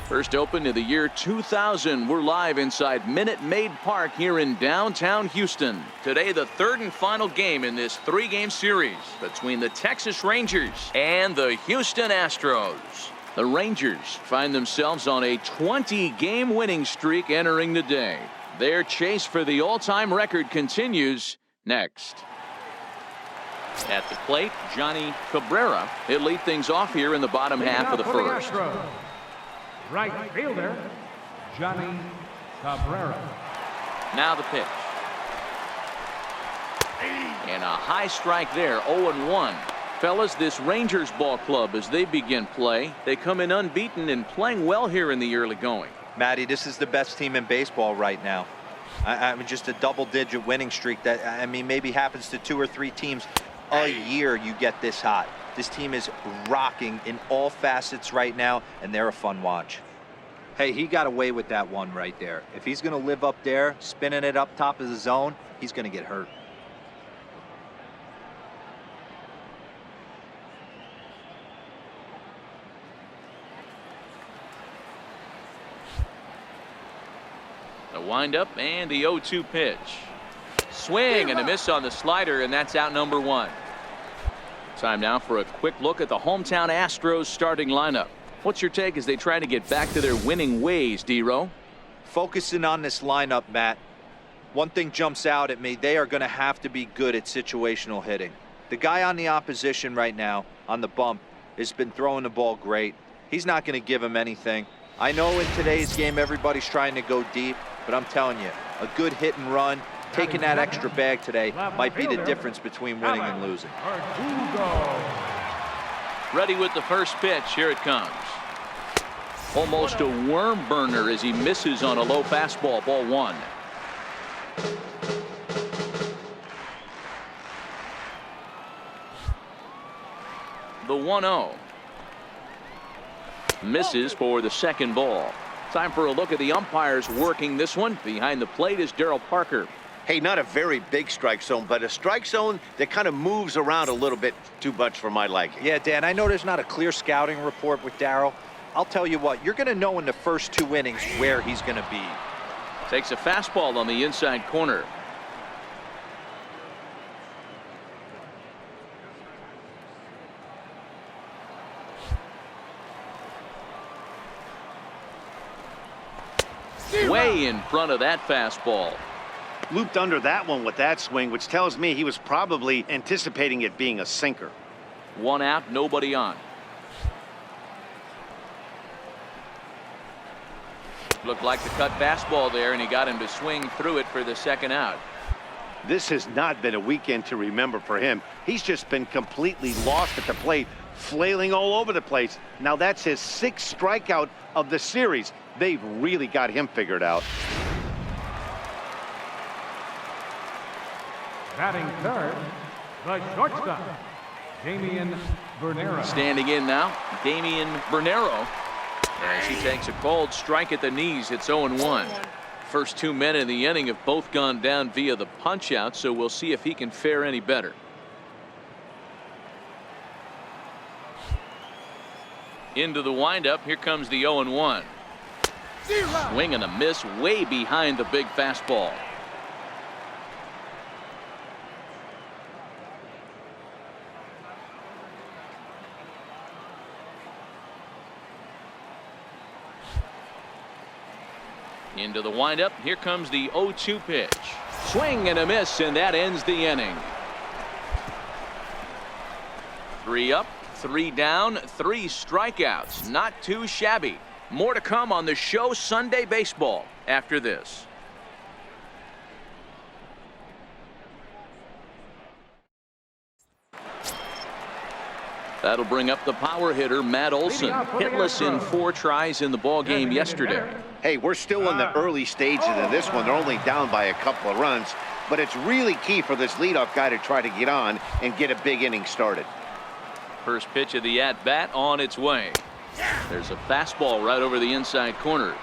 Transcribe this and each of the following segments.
First opened in the year 2000. We're live inside Minute Maid Park here in downtown Houston. Today, the third and final game in this three-game series between the Texas Rangers and the Houston Astros. The Rangers find themselves on a 20-game winning streak entering the day. Their chase for the all-time record continues next. At the plate, Johnny Cabrera. He'll lead things off here in the bottom half of the first. Right fielder, Johnny Cabrera. Now the pitch. And a high strike there, 0-1. Fellas, this Rangers ball club, as they begin play, they come in unbeaten and playing well here in the early going. Matty, this is the best team in baseball right now. I mean, just a double-digit winning streak that, I mean, maybe happens to 2 or 3 teams a year you get this hot. This team is rocking in all facets right now, and they're a fun watch. Hey, he got away with that one right there. If he's going to live up there, spinning it up top of the zone, he's going to get hurt. The windup and the 0-2 pitch. Swing and a miss on the slider, and that's out number 1. Time now for a quick look at the hometown Astros starting lineup. What's your take as they try to get back to their winning ways, D-Row? Focusing on this lineup, Matt, one thing jumps out at me. They are going to have to be good at situational hitting. The guy on the opposition right now on the bump has been throwing the ball great. He's not going to give him anything. I know in today's game everybody's trying to go deep, but I'm telling you, a good hit and run, taking that extra bag today might be the difference between winning and losing. Ready with the first pitch. Here it comes. Almost a worm burner as he misses on a low fastball. Ball 1. The 1-0. Misses for the second ball. Time for a look at the umpires working this one. Behind the plate is Darryl Parker. Hey, not a very big strike zone, but a strike zone that kind of moves around a little bit too much for my liking. Yeah, Dan, I know there's not a clear scouting report with Darryl. I'll tell you what, you're going to know in the first 2 innings where he's going to be. Takes a fastball on the inside corner. Way in front of that fastball. Looped under that one with that swing, which tells me he was probably anticipating it being a sinker. 1 out, nobody on. Looked like the cut fastball there, and he got him to swing through it for the second out. This has not been a weekend to remember for him. He's just been completely lost at the plate, flailing all over the place. Now that's his 6th strikeout of the series. They've really got him figured out. Batting third, the shortstop, Damian Bernero. Standing in now, Damian Bernero. As he takes a cold strike at the knees, it's 0-1. First 2 men in the inning have both gone down via the punch out, so we'll see if he can fare any better. Into the windup, here comes the 0-1. Swing and a miss way behind the big fastball. Into the windup, here comes the 0-2 pitch. Swing and a miss, and that ends the inning. 3 up, 3 down, 3 strikeouts. Not too shabby. More to come on the show Sunday Baseball after this. That'll bring up the power hitter, Matt Olson. Hitless in 4 tries in the ball game yesterday. Hey, we're still in the early stages of this one. They're only down by a couple of runs, but it's really key for this leadoff guy to try to get on and get a big inning started. First pitch of the at-bat on its way. There's a fastball right over the inside corner.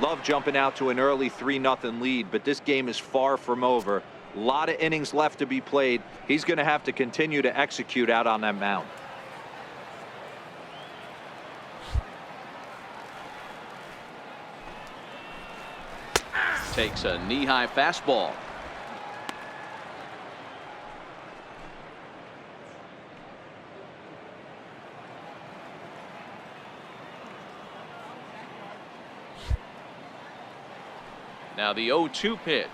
Love jumping out to an early 3-0 lead, but this game is far from over. A lot of innings left to be played. He's going to have to continue to execute out on that mound. Takes a knee-high fastball. Now the 0-2 pitch.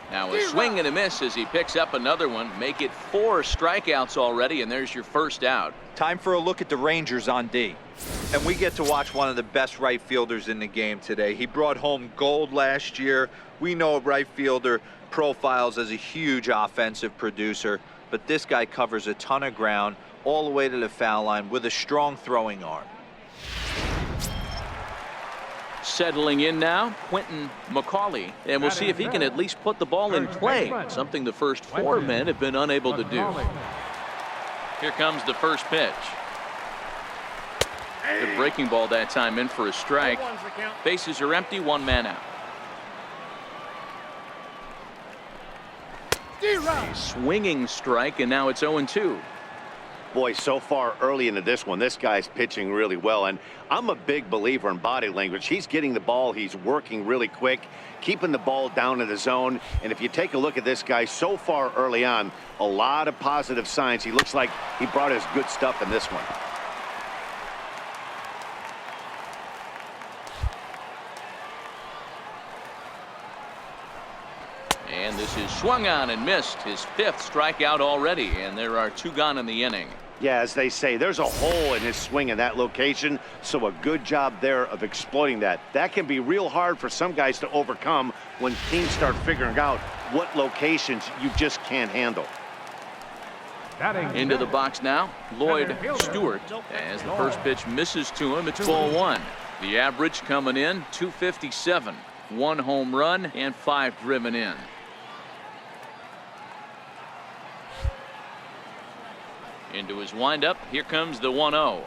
Now a swing and a miss as he picks up another one. Make it 4 strikeouts already, and there's your first out. Time for a look at the Rangers on D. And we get to watch one of the best right fielders in the game today. He brought home gold last year. We know a right fielder profiles as a huge offensive producer, but this guy covers a ton of ground all the way to the foul line with a strong throwing arm. Settling in now, Quentin McCauley, and we'll see if he can at least put the ball in play, something the first 4 men have been unable to do. Here comes the first pitch. The breaking ball that time in for a strike. Bases are empty, 1 man out. A swinging strike, and now it's 0-2. Boy, so far early into this one, this guy's pitching really well, and I'm a big believer in body language. He's getting the ball, he's working really quick, keeping the ball down in the zone, and if you take a look at this guy so far early on, a lot of positive signs. He looks like he brought his good stuff in this one. And this is swung on and missed. His 5th strikeout already, and there are 2 gone in the inning. Yeah, as they say, there's a hole in his swing in that location, so a good job there of exploiting that. That can be real hard for some guys to overcome when teams start figuring out what locations you just can't handle. Into the box now, Lloyd Stewart. As the first pitch misses to him, it's ball 1. The average coming in, 257. 1 home run and 5 driven in. Into his windup, here comes the 1-0.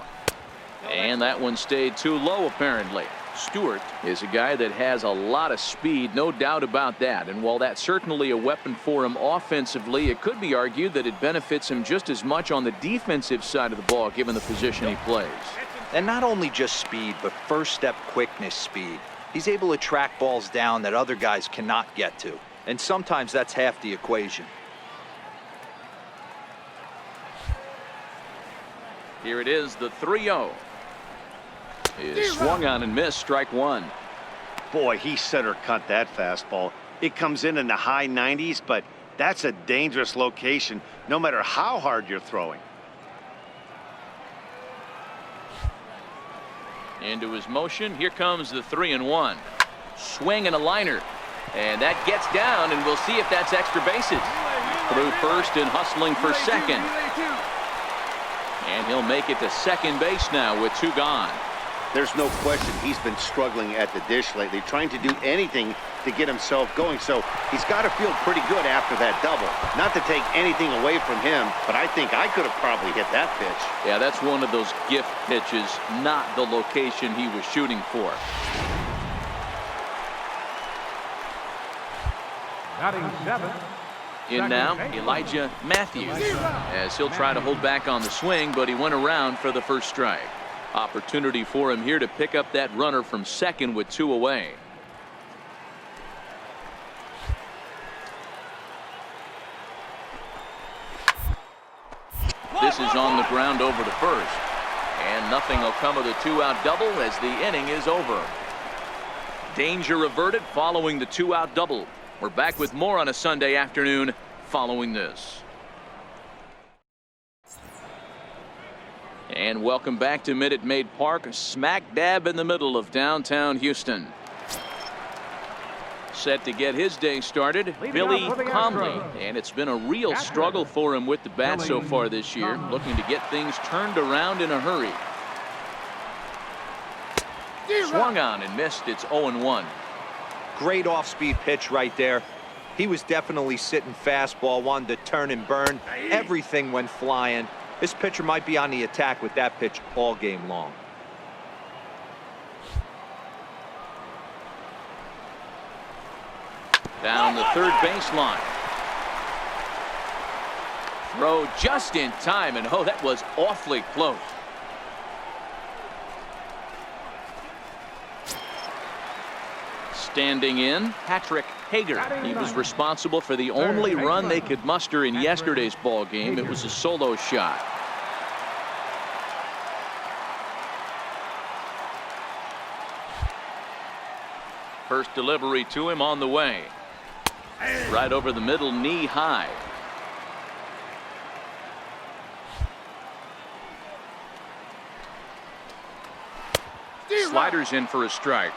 And that one stayed too low apparently. Stewart is a guy that has a lot of speed, no doubt about that. And while that's certainly a weapon for him offensively, it could be argued that it benefits him just as much on the defensive side of the ball given the position he plays. And not only just speed, but first step quickness speed. He's able to track balls down that other guys cannot get to. And sometimes that's half the equation. Here it is, the 3-0. Is swung on and missed, strike 1. Boy, he center cut that fastball. It comes in the high 90s, but that's a dangerous location no matter how hard you're throwing. Into his motion, here comes the 3-1. Swing and a liner, and that gets down, and we'll see if that's extra bases. Through first and hustling for second. And he'll make it to second base now with 2 gone. There's no question he's been struggling at the dish lately, trying to do anything to get himself going. So he's got to feel pretty good after that double. Not to take anything away from him, but I think I could have probably hit that pitch. Yeah, that's one of those gift pitches, not the location he was shooting for. Batting 7th. In now, Elijah Matthews, as he'll try to hold back on the swing, but he went around for the first strike. Opportunity for him here to pick up that runner from second with 2 away. This is on the ground over to first, and nothing will come of the 2-out double as the inning is over. Danger averted following the 2-out double. We're back with more on a Sunday afternoon following this. And welcome back to Minute Maid Park, smack dab in the middle of downtown Houston. Set to get his day started, Billy Comley, and it's been a real struggle for him with the bat so far this year, looking to get things turned around in a hurry. Swung on and missed. It's 0-1. Great off-speed pitch right there. He was definitely sitting fastball, wanted to turn and burn. Everything went flying. This pitcher might be on the attack with that pitch all game long. Down the third baseline. Throw just in time, and oh, that was awfully close. Standing in, Patrick Hager. He was responsible for the only run they could muster in yesterday's ball game. It was a solo shot. First delivery to him on the way. Right over the middle, knee high. Sliders in for a strike.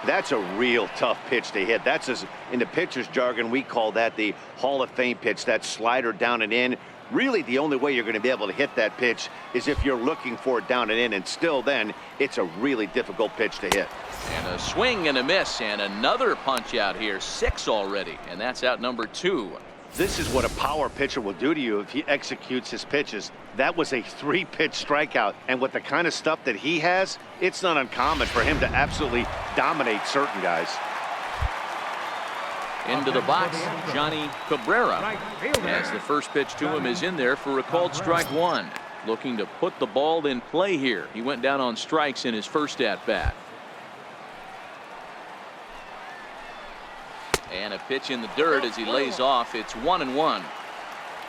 That's a real tough pitch to hit. That's, in the pitcher's jargon, we call that the Hall of Fame pitch. That slider down and in. Really, the only way you're going to be able to hit that pitch is if you're looking for it down and in, and still then, it's a really difficult pitch to hit. And a swing and a miss, and another punch out here. 6 already, and that's out number 2. This is what a power pitcher will do to you if he executes his pitches. That was a 3-pitch strikeout, and with the kind of stuff that he has, it's not uncommon for him to absolutely dominate certain guys. Into the box, Johnny Cabrera, as the first pitch to him is in there for a called strike 1. Looking to put the ball in play here. He went down on strikes in his first at-bat. And a pitch in the dirt as he lays off. It's 1-1.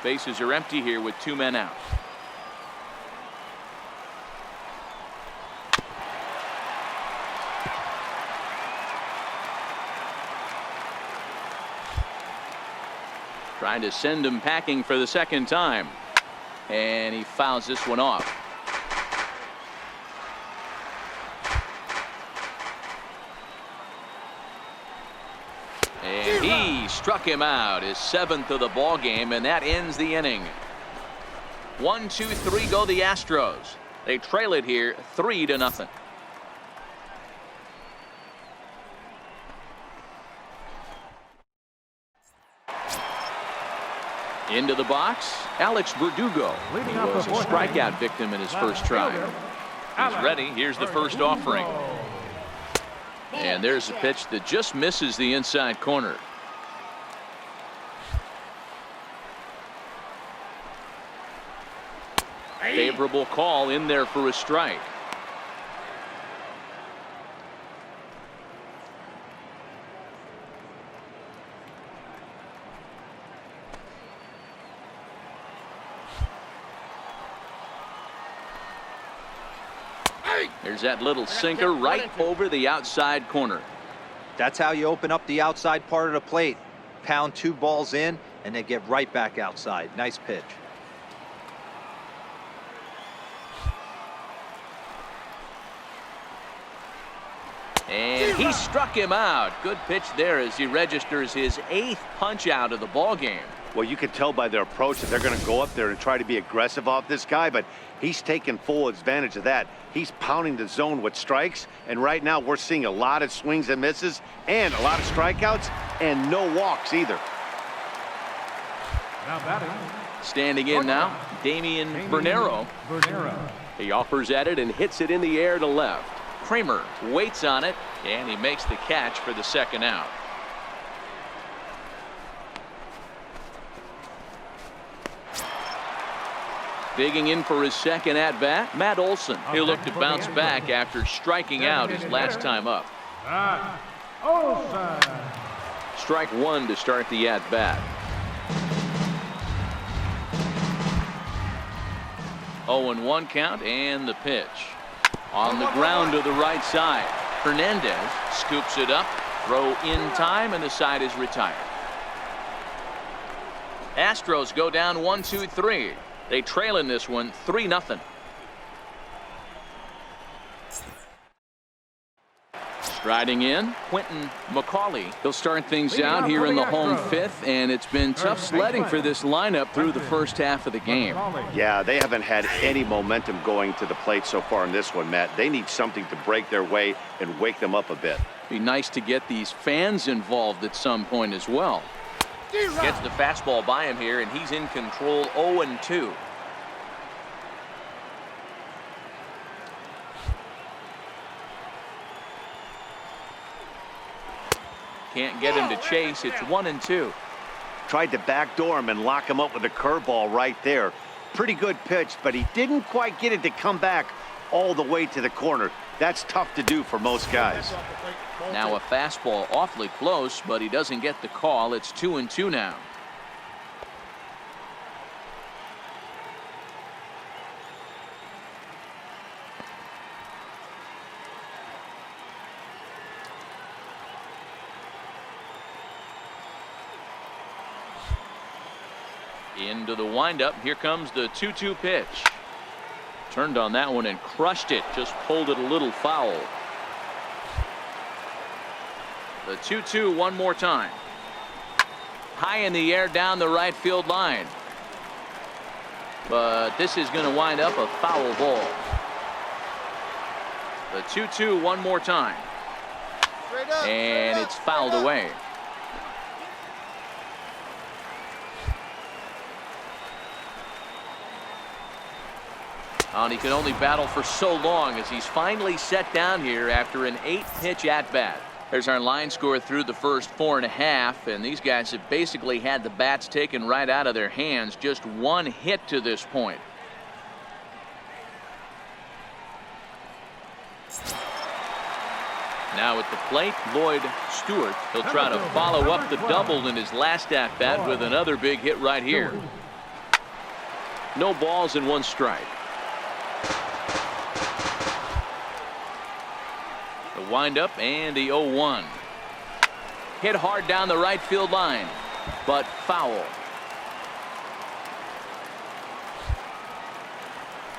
Bases are empty here with 2 men out. Trying to send him packing for the second time. And he fouls this one off. And he struck him out, his 7th of the ball game, and that ends the inning. 1, 2, 3 go the Astros. They trail it here 3-0. Into the box, Alex Verdugo. He was a strikeout victim in his first try. He's ready. Here's the first offering. And there's a pitch that just misses the inside corner. Favorable call in there for a strike. There's that little sinker right over the outside corner. That's how you open up the outside part of the plate. Pound 2 balls in and then get right back outside. Nice pitch. And he struck him out. Good pitch there as he registers his 8th punch out of the ball game. Well, you can tell by their approach that they're going to go up there and try to be aggressive off this guy, but he's taking full advantage of that. He's pounding the zone with strikes, and right now we're seeing a lot of swings and misses and a lot of strikeouts and no walks either. Now batting. Standing in now, Damian Bernero. He offers at it and hits it in the air to left. Kramer waits on it, and he makes the catch for the second out. Digging in for his second at-bat, Matt Olson. He'll look to bounce back after striking out his last time up. Strike 1 to start the at-bat. 0-1 count, and the pitch. On the ground to the right side. Hernandez scoops it up. Throw in time, and the side is retired. Astros go down 1-2-3. They trail in this one 3-0. Striding in, Quentin McCauley. He'll start things out here in the home 5th, and it's been tough sledding for this lineup through the first half of the game. Yeah, they haven't had any momentum going to the plate so far in this one, Matt. They need something to break their way and wake them up a bit. Be nice to get these fans involved at some point as well. Gets the fastball by him here, and he's in control. 0-2. Can't get him to chase. It's 1-2. Tried to backdoor him and lock him up with a curveball right there. Pretty good pitch, but he didn't quite get it to come back all the way to the corner. That's tough to do for most guys. Now a fastball awfully close, but he doesn't get the call. It's 2-2 now. Into the windup. Here comes the 2-2 pitch. Turned on that one and crushed it. Just pulled it a little foul. The 2-2 one more time. High in the air down the right field line. But this is going to wind up a foul ball. The 2-2 one more time. And it's fouled away. And he can only battle for so long as he's finally set down here after an 8-pitch at-bat. There's our line score through the first 4.5, and these guys have basically had the bats taken right out of their hands. Just one hit to this point. Now at the plate, Lloyd Stewart. He'll try to follow up the double in his last at-bat with another big hit right here. No balls and 1 strike. The windup and the 0-1. Hit hard down the right field line, but foul.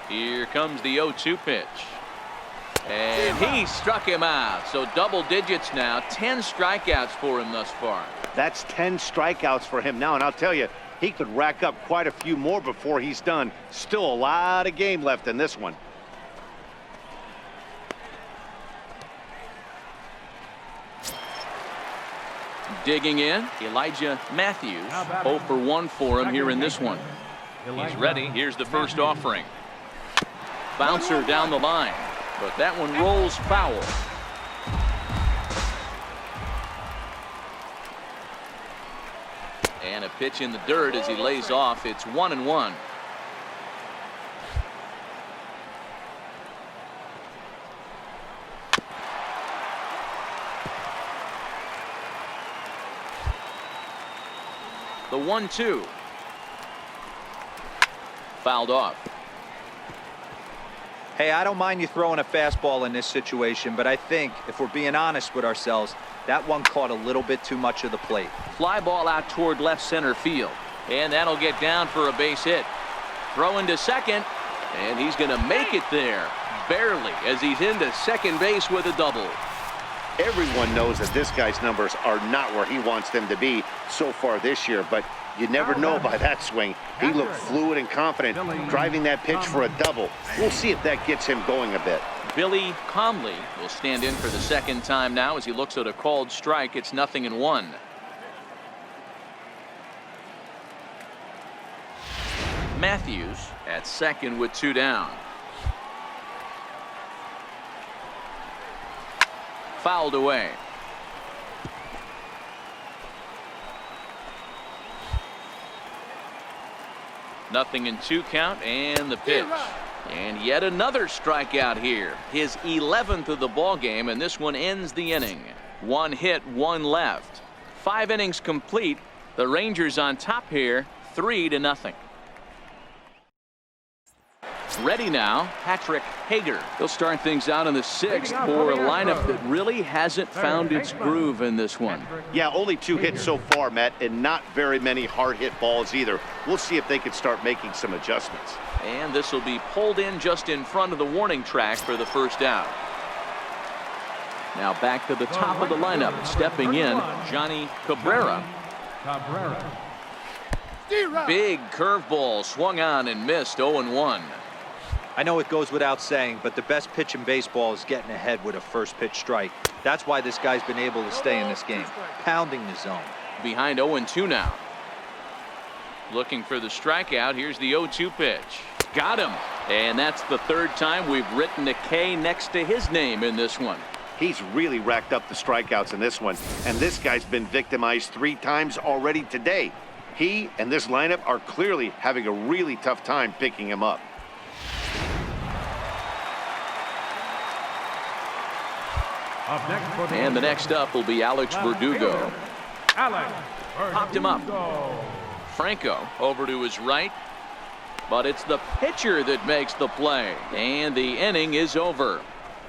Here comes the 0-2 pitch. And he struck him out. So double digits now. 10 strikeouts for him thus far. That's 10 strikeouts for him now, and I'll tell you, he could rack up quite a few more before he's done. Still a lot of game left in this one. Digging in, Elijah Matthews. 0 for 1 for him here in this one. He's ready. Here's the first offering. Bouncer down the line, but that one rolls foul. And a pitch in the dirt as he lays off. It's 1-1. The 1-2. Fouled off. Hey, I don't mind you throwing a fastball in this situation, but I think if we're being honest with ourselves, that one caught a little bit too much of the plate. Fly ball out toward left center field, and that'll get down for a base hit. Throw into second, and he's going to make it there barely as he's into second base with a double. Everyone knows that this guy's numbers are not where he wants them to be so far this year, but you never know by that swing. He looked fluid and confident, driving that pitch for a double. We'll see if that gets him going a bit. Billy Comley will stand in for the second time now as he looks at a called strike. It's 0-1. Matthews at second with 2 down. Fouled away. Nothing in 2 count, and the pitch. And yet another strikeout here. His 11th of the ball game, and this one ends the inning. 1 hit, 1 left. 5 innings complete. The Rangers on top here, 3-0. Ready now, Patrick Hager. He'll start things out in the 6th for a lineup that really hasn't found its groove in this one. Yeah, only 2 hits so far, Matt, and not very many hard hit balls either. We'll see if they can start making some adjustments. And this will be pulled in just in front of the warning track for the first out. Now back to the top of the lineup, stepping in, Johnny Cabrera. Big curveball swung on and missed. 0-1. I know it goes without saying, but the best pitch in baseball is getting ahead with a first pitch strike. That's why this guy's been able to stay in this game, pounding the zone. Behind 0-2 now. Looking for the strikeout. Here's the 0-2 pitch. Got him. And that's the 3rd time we've written a K next to his name in this one. He's really racked up the strikeouts in this one, and this guy's been victimized 3 times already today. He and this lineup are clearly having a really tough time picking him up. Up next for And the next up will be Alex Verdugo. Alex Popped him up. Verdugo. Franco over to his right. But it's the pitcher that makes the play. And the inning is over.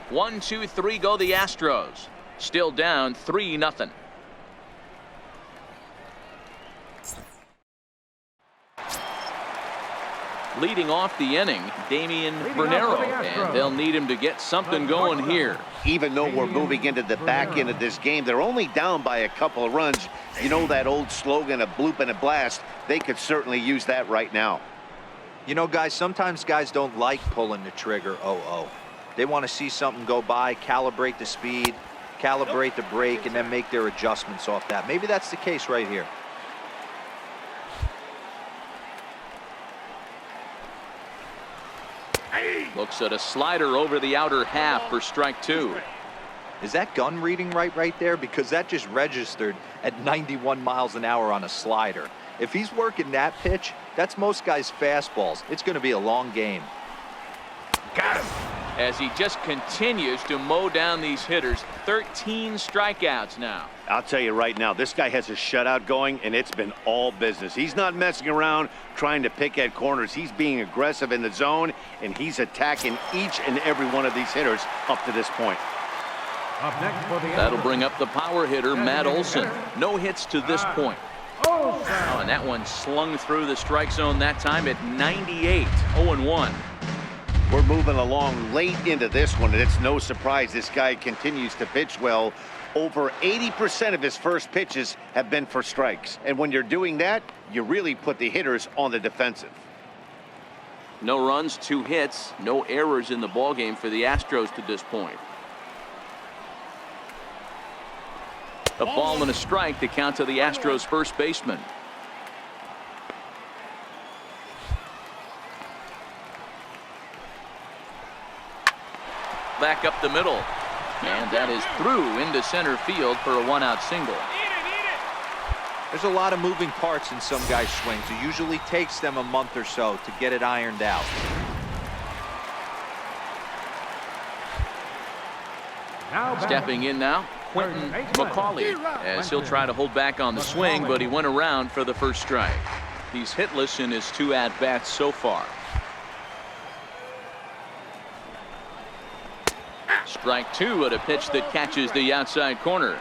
1, 2, 3 go the Astros. Still down 3-0. Leading off the inning, Damian Bernero, and they'll need him to get something going here. Even though we're moving into the back end of this game, they're only down by a couple of runs. You know that old slogan, a bloop and a blast? They could certainly use that right now. You know, guys, sometimes guys don't like pulling the trigger 0-0. They want to see something go by, calibrate the speed, calibrate the brake, and then make their adjustments off that. Maybe that's the case right here. Looks at a slider over the outer half for strike 2. Is that gun reading right there? Because that just registered at 91 miles an hour on a slider. If he's working that pitch, that's most guys' fastballs. It's going to be a long game. Got him. As he just continues to mow down these hitters. 13 strikeouts now. I'll tell you right now, this guy has a shutout going, and it's been all business. He's not messing around trying to pick at corners. He's being aggressive in the zone, and he's attacking each and every one of these hitters up to this point. Up next for the That'll bring up the power hitter, Matt Olson. No hits to this point. Oh, and that one slung through the strike zone that time at 98. 0-1. We're moving along late into this one, and it's no surprise this guy continues to pitch well. Over 80% of his first pitches have been for strikes. And when you're doing that, you really put the hitters on the defensive. No runs, 2 hits, no errors in the ballgame for the Astros to this point. A ball and a strike to count to the Astros first baseman. Back up the middle. And that is through into center field for a 1-out single. There's a lot of moving parts in some guys' swings. It usually takes them a month or so to get it ironed out. Stepping in now, Quentin McCauley, as he'll try to hold back on the swing, but he went around for the first strike. He's hitless in his 2 at-bats so far. Strike 2 at a pitch that catches the outside corner.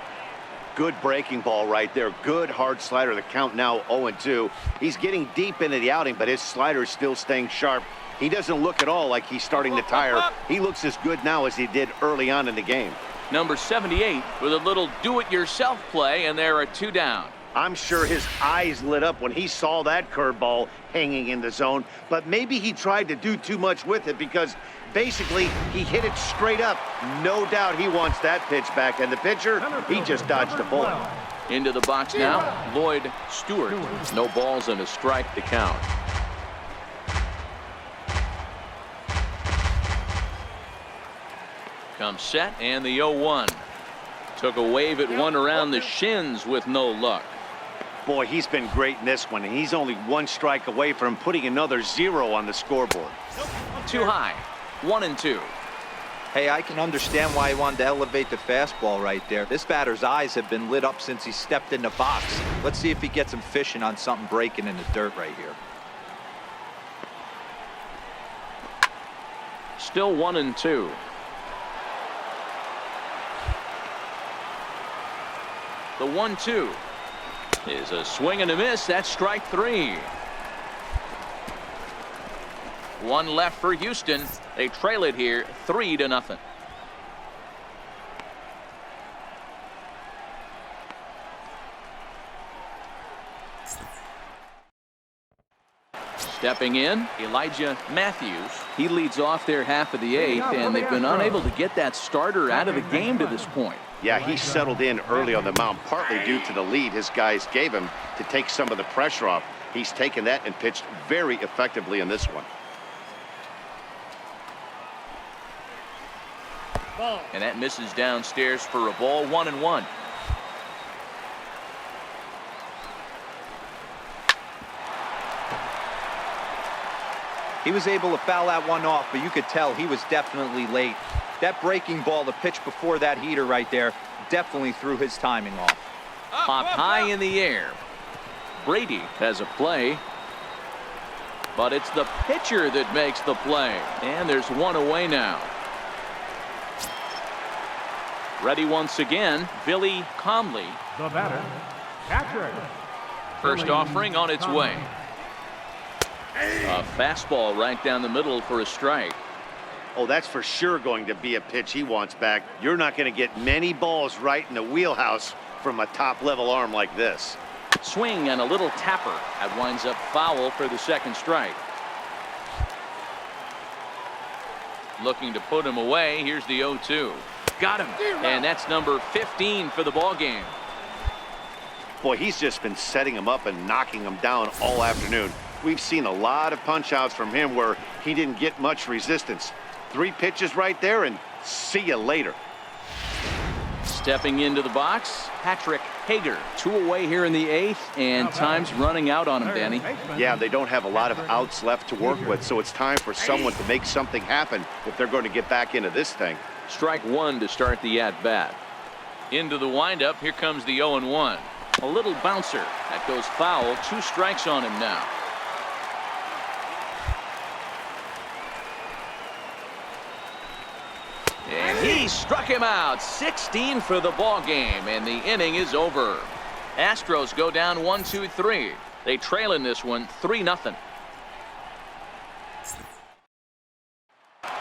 Good breaking ball right there. Good hard slider. The count now 0-2. He's getting deep into the outing, but his slider is still staying sharp. He doesn't look at all like he's starting to tire. He looks as good now as he did early on in the game. Number 78 with a little do-it-yourself play, and there are 2 down. I'm sure his eyes lit up when he saw that curveball hanging in the zone, but maybe he tried to do too much with it because basically he hit it straight up. No doubt he wants that pitch back, and the pitcher, he just dodged a bullet. Into the box now, Lloyd Stewart. No balls and a strike to count. Comes set, and the 0-1. Took a wave at one around the shins with no luck. Boy, he's been great in this one, and he's only 1 strike away from putting another 0 on the scoreboard. Too high. 1-2. Hey, I can understand why he wanted to elevate the fastball right there. This batter's eyes have been lit up since he stepped in the box. Let's see if he gets him fishing on something breaking in the dirt right here. Still 1-2. The 1-2 is a swing and a miss. That's strike 3. 1 left for Houston. They trail it here 3-0. Stepping in, Elijah Matthews. He leads off their half of the 8th, and they've been unable to get that starter out of the game to this point. Yeah, he settled in early on the mound, partly due to the lead his guys gave him to take some of the pressure off. He's taken that and pitched very effectively in this one. And that misses downstairs for a ball. 1-1. He was able to foul that one off, but you could tell he was definitely late. That breaking ball, the pitch before that heater right there, definitely threw his timing off. Popped high in the air. Brady has a play. But it's the pitcher that makes the play. And there's one away now. Ready once again, Billy Conley. The batter, catcher. First offering on its way. A fastball right down the middle for a strike. Oh, that's for sure going to be a pitch he wants back. You're not going to get many balls right in the wheelhouse from a top-level arm like this. Swing and a little tapper. That winds up foul for the second strike. Looking to put him away. Here's the 0-2. Got him. And that's number 15 for the ball game. Boy, he's just been setting him up and knocking him down all afternoon. We've seen a lot of punch-outs from him where he didn't get much resistance. 3 pitches right there, and see you later. Stepping into the box, Patrick Hager. 2 away here in the 8th, and time's running out on him, Danny. Yeah, they don't have a lot of outs left to work with, so it's time for someone to make something happen if they're going to get back into this thing. Strike 1 to start the at-bat. Into the windup, here comes the 0-1. A little bouncer. That goes foul. 2 strikes on him now. And he struck him out. 16 for the ball game, and the inning is over. Astros go down 1-2-3. They trail in this one 3-0.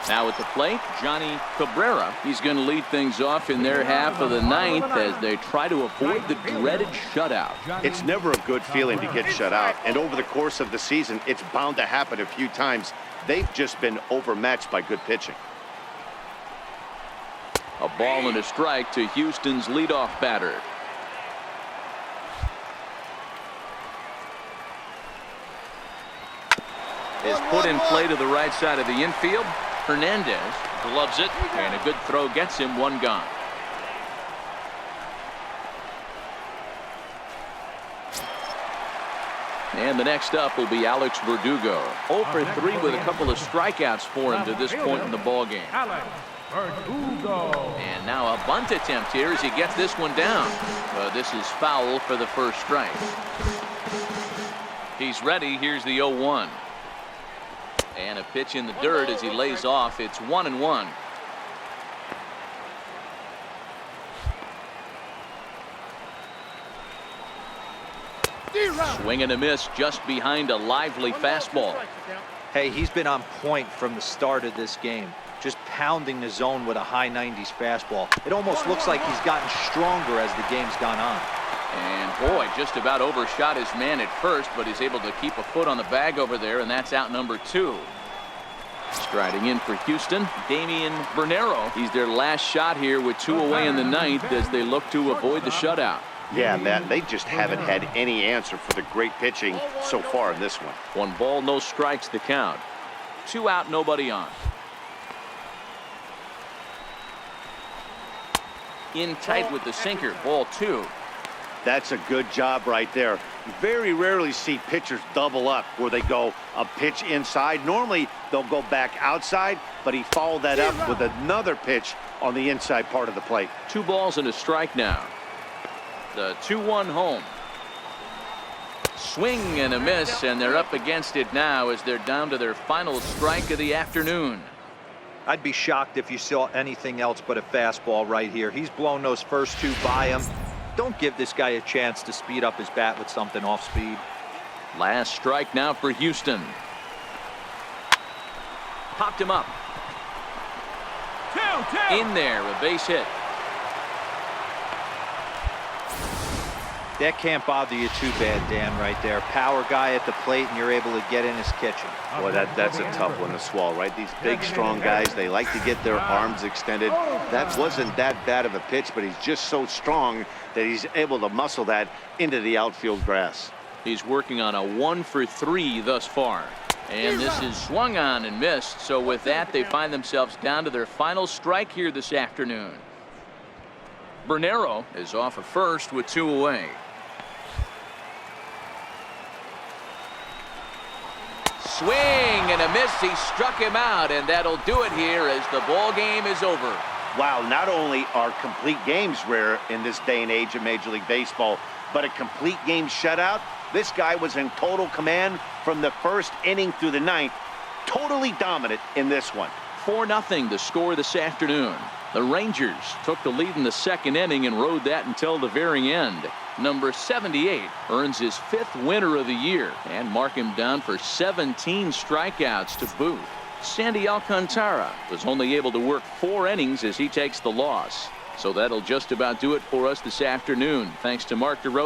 Now at the plate, Johnny Cabrera. He's going to lead things off in their half of the 9th as they try to avoid the dreaded shutout. It's never a good feeling to get shut out, and over the course of the season, it's bound to happen a few times. They've just been overmatched by good pitching. A ball and a strike to Houston's leadoff batter. Is put in play to the right side of the infield. Hernandez gloves it, and a good throw gets him 1 gone. And the next up will be Alex Verdugo. 0 for 3 with a couple of strikeouts for him to this point in the ball game. And now a bunt attempt here as he gets this one down. This is foul for the first strike. He's ready. Here's the 0-1. And a pitch in the dirt as he lays off. It's 1-1. Swing and a miss just behind a lively fastball. Hey, he's been on point from the start of this game. Just pounding the zone with a high 90s fastball. It almost looks like he's gotten stronger as the game's gone on. And boy, just about overshot his man at first, but he's able to keep a foot on the bag over there, and that's out number 2. Striding in for Houston, Damian Bernero. He's their last shot here with 2 away in the 9th as they look to avoid the shutout. Yeah, Matt, they just haven't had any answer for the great pitching so far in this one. 1 ball, no strikes the count. 2 out, nobody on. In tight with the sinker, ball 2. That's a good job right there. Very rarely see pitchers double up where they go a pitch inside. Normally they'll go back outside, but he followed that up with another pitch on the inside part of the plate. 2 balls and a strike now. The 2-1 home. Swing and a miss, and they're up against it now as they're down to their final strike of the afternoon. I'd be shocked if you saw anything else but a fastball right here. He's blown those first 2 by him. Don't give this guy a chance to speed up his bat with something off speed. Last strike now for Houston. Popped him up. In there, a base hit. That can't bother you too bad, Dan, right there. Power guy at the plate, and you're able to get in his kitchen. Boy, that's a tough one to swallow, right? These big, strong guys, they like to get their arms extended. That wasn't that bad of a pitch, but he's just so strong that he's able to muscle that into the outfield grass. He's working on a 1 for 3 thus far. And this is swung on and missed. So with that, they find themselves down to their final strike here this afternoon. Bernero is off of first with 2 away. swing and a miss. He struck him out, and that'll do it here as the ball game is over. Wow, not only are complete games rare in this day and age of Major League Baseball, but a complete game shutout. This guy was in total command from the first inning through the ninth. Totally dominant in this one. 4-0 the score this afternoon. The Rangers took the lead in the second inning and rode that until the very end. Number 78 earns his 5th winner of the year, and mark him down for 17 strikeouts to boot. Sandy Alcantara was only able to work 4 innings as he takes the loss. So that'll just about do it for us this afternoon. Thanks to Mark DeRosa.